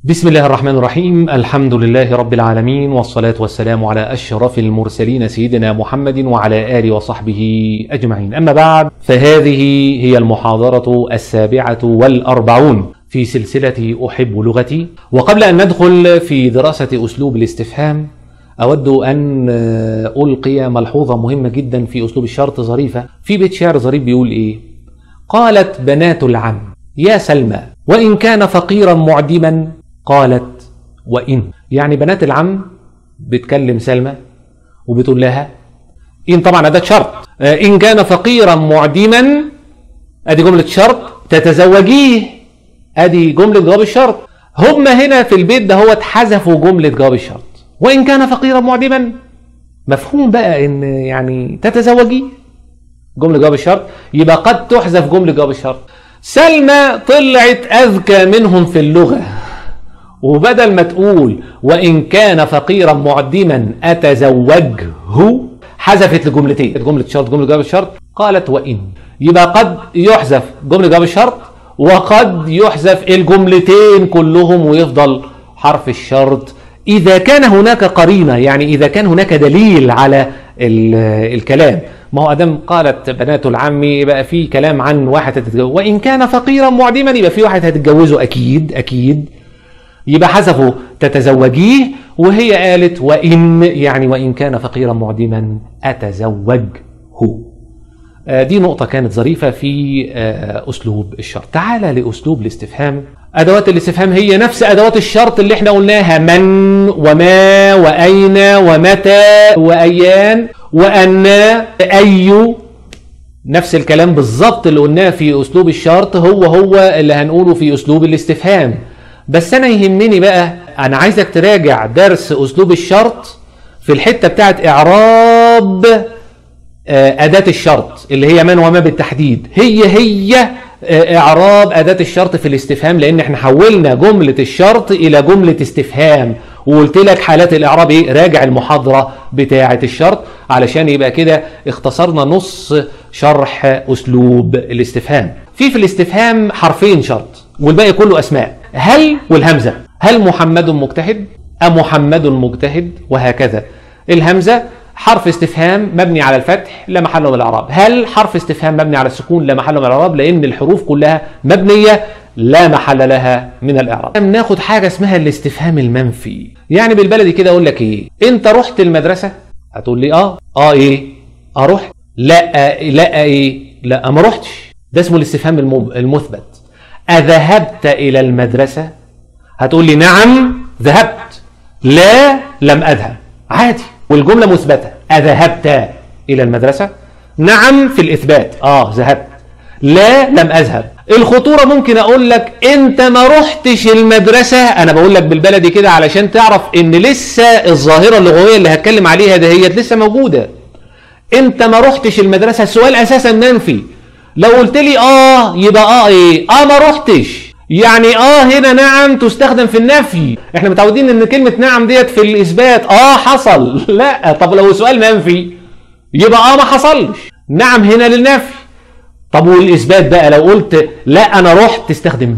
بسم الله الرحمن الرحيم. الحمد لله رب العالمين، والصلاة والسلام على أشرف المرسلين سيدنا محمد وعلى آله وصحبه أجمعين. أما بعد، فهذه هي المحاضرة 47 في سلسلة أحب لغتي. وقبل أن ندخل في دراسة أسلوب الاستفهام، أود أن ألقي ملحوظة مهمة جدا في أسلوب الشرط ظريفة. في بيت شعر ظريف بيقول إيه؟ قالت بنات العم يا سلمى وإن كان فقيرا معدما. قالت وإن، يعني بنات العم بتكلم سلمى وبتقول لها إن، طبعا أداة شرط، إن كان فقيرا معدما، أدي جملة شرط، تتزوجيه، أدي جملة جواب الشرط. هم هنا في البيت ده هو حذفوا جملة جواب الشرط، وإن كان فقيرا معدما. مفهوم بقى إن يعني تتزوجيه جملة جواب الشرط، يبقى قد تحذف جملة جواب الشرط. سلمى طلعت أذكى منهم في اللغة، وبدل ما تقول وإن كان فقيرا معدما أتزوجه، حذفت لجملتين، جملة شرط جملة جواب الشرط. قالت وإن، يبقى قد يحذف جملة جواب الشرط وقد يحذف الجملتين كلهم ويفضل حرف الشرط إذا كان هناك قرينة، يعني إذا كان هناك دليل على الكلام. ما هو أدام قالت بنات العم يبقى في كلام عن واحد هتتجوز، وإن كان فقيرا معدما يبقى في واحد هتتجوزه أكيد، يبقى حذفوا تتزوجيه، وهي قالت وإن، يعني وإن كان فقيرا معدما أتزوجه. دي نقطة كانت ظريفة في أسلوب الشرط. تعال لأسلوب الاستفهام. أدوات الاستفهام هي نفس أدوات الشرط اللي احنا قلناها: من وما وأين ومتى وأيان وأن أي، نفس الكلام بالظبط اللي قلناه في أسلوب الشرط هو اللي هنقوله في أسلوب الاستفهام. بس أنا يهمني بقى، أنا عايزك تراجع درس أسلوب الشرط في الحتة بتاعت إعراب أداة الشرط اللي هي من وما بالتحديد، هي إعراب أداة الشرط في الاستفهام، لأن احنا حولنا جملة الشرط إلى جملة استفهام، وقلت لك حالات الإعراب إيه. راجع المحاضرة بتاعة الشرط علشان يبقى كده اختصرنا نص شرح أسلوب الاستفهام. في الاستفهام حرفين شرط والباقي كله أسماء: هل والهمزة. هل محمد مجتهد؟ أمحمد مجتهد؟ وهكذا. الهمزة حرف استفهام مبني على الفتح لا محل من الإعراب. هل حرف استفهام مبني على السكون لا محل من الإعراب، لأن الحروف كلها مبنية لا محل لها من الإعراب. ناخد حاجة اسمها الاستفهام المنفي. يعني بالبلدي كده أقول لك إيه؟ أنت رحت المدرسة؟ هتقول لي إيه؟ رحت. لا إيه؟ لا ما رحتش. ده اسمه الاستفهام المثبت. أذهبت إلى المدرسة؟ هتقول لي نعم ذهبت، لا لم أذهب، عادي، والجملة مثبتة. أذهبت إلى المدرسة؟ نعم في الإثبات، ذهبت، لا لم أذهب. الخطورة ممكن أقول لك أنت ما رحتش المدرسة، أنا بقول لك بالبلدي كده علشان تعرف إن لسه الظاهرة اللغوية اللي هتكلم عليها دهيت لسه موجودة. أنت ما رحتش المدرسة، السؤال أساسا منفي. لو قلت لي يبقى إيه؟ ما رحتش، يعني هنا نعم تستخدم في النفي. احنا متعودين ان كلمة نعم ديت في الإثبات حصل. لا، طب لو سؤال منفي يبقى ما حصلش. نعم هنا للنفي. طب والإثبات بقى لو قلت لا أنا رحت، تستخدم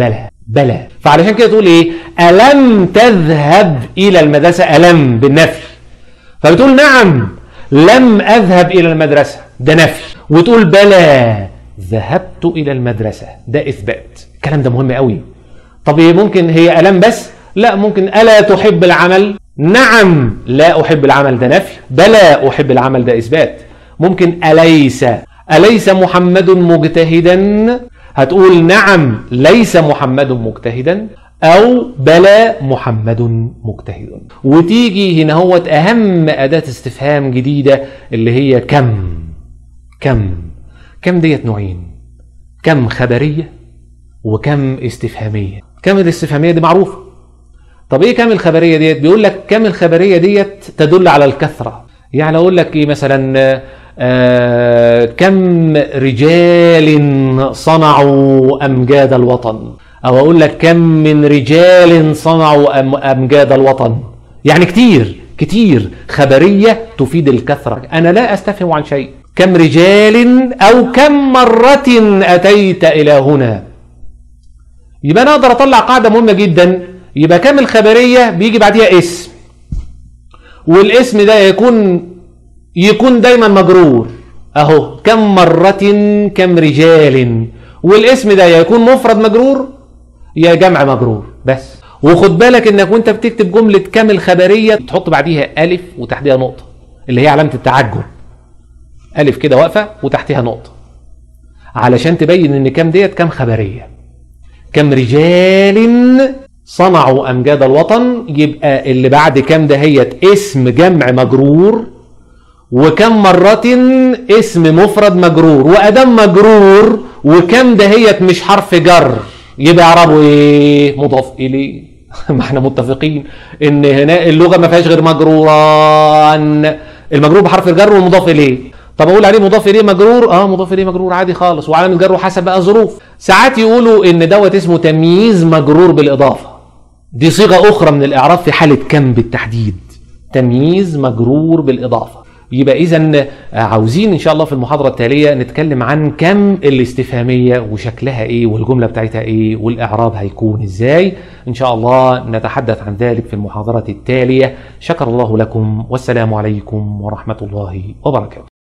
بلى. فعلشان كده تقول إيه؟ ألم تذهب إلى المدرسة، ألم بالنفي، فبتقول نعم لم أذهب إلى المدرسة، ده نفي، وتقول بلى ذهبت إلى المدرسة، ده إثبات. الكلام ده مهم قوي. طب ممكن هي ألم بس؟ لا، ممكن ألا تحب العمل؟ نعم لا أحب العمل، ده نفي. بلى أحب العمل، ده إثبات. ممكن أليس محمد مجتهدا؟ هتقول نعم ليس محمد مجتهدا، أو بلى محمد مجتهد. وتيجي هنا هو أهم أداة استفهام جديدة اللي هي كم ديت نوعين: كم خبرية وكم استفهامية. كم الاستفهامية دي معروفة. طب ايه كم الخبرية ديت؟ بيقول لك كم الخبرية ديت تدل على الكثرة. يعني اقول لك ايه مثلا؟ كم رجال صنعوا أمجاد الوطن، او اقول لك كم من رجال صنعوا أمجاد الوطن، يعني كتير. خبرية تفيد الكثرة. انا لا استفهم عن شيء. كم رجال او كم مرة اتيت الى هنا، يبقى انا اقدر اطلع قاعدة مهمة جدا يبقى كم الخبرية بيجي بعديها اسم، والاسم ده يكون دايما مجرور اهو، كم مرة كم رجال، والاسم ده يكون مفرد مجرور يا جمع مجرور بس. وخد بالك انك وانت بتكتب جملة كم الخبرية تحط بعديها الف وتحتها نقطة اللي هي علامة التعجب، الف كده واقفة وتحتها نقطة علشان تبين ان كم ديت كم خبرية. كم رجال صنعوا امجاد الوطن، يبقى اللي بعد كم دهيت اسم جمع مجرور، وكم مرة اسم مفرد مجرور وادام مجرور، وكم دهيت مش حرف جر يبقى اعرابه ايه؟ مضاف اليه. ما احنا متفقين ان هنا اللغة ما فيهاش غير مجروران، المجرور بحرف الجر والمضاف اليه. طب اقول عليه مضاف اليه مجرور؟ مضاف اليه مجرور عادي خالص، وعلامة جره حسب بقى ظروف. ساعات يقولوا ان دوت اسمه تمييز مجرور بالاضافة، دي صيغة اخرى من الاعراب في حالة كم بالتحديد، تمييز مجرور بالاضافة. يبقى اذا عاوزين ان شاء الله في المحاضرة التالية نتكلم عن كم الاستفهامية وشكلها ايه والجملة بتاعتها ايه والاعراب هيكون ازاي. ان شاء الله نتحدث عن ذلك في المحاضرة التالية. شكر الله لكم، والسلام عليكم ورحمة الله وبركاته.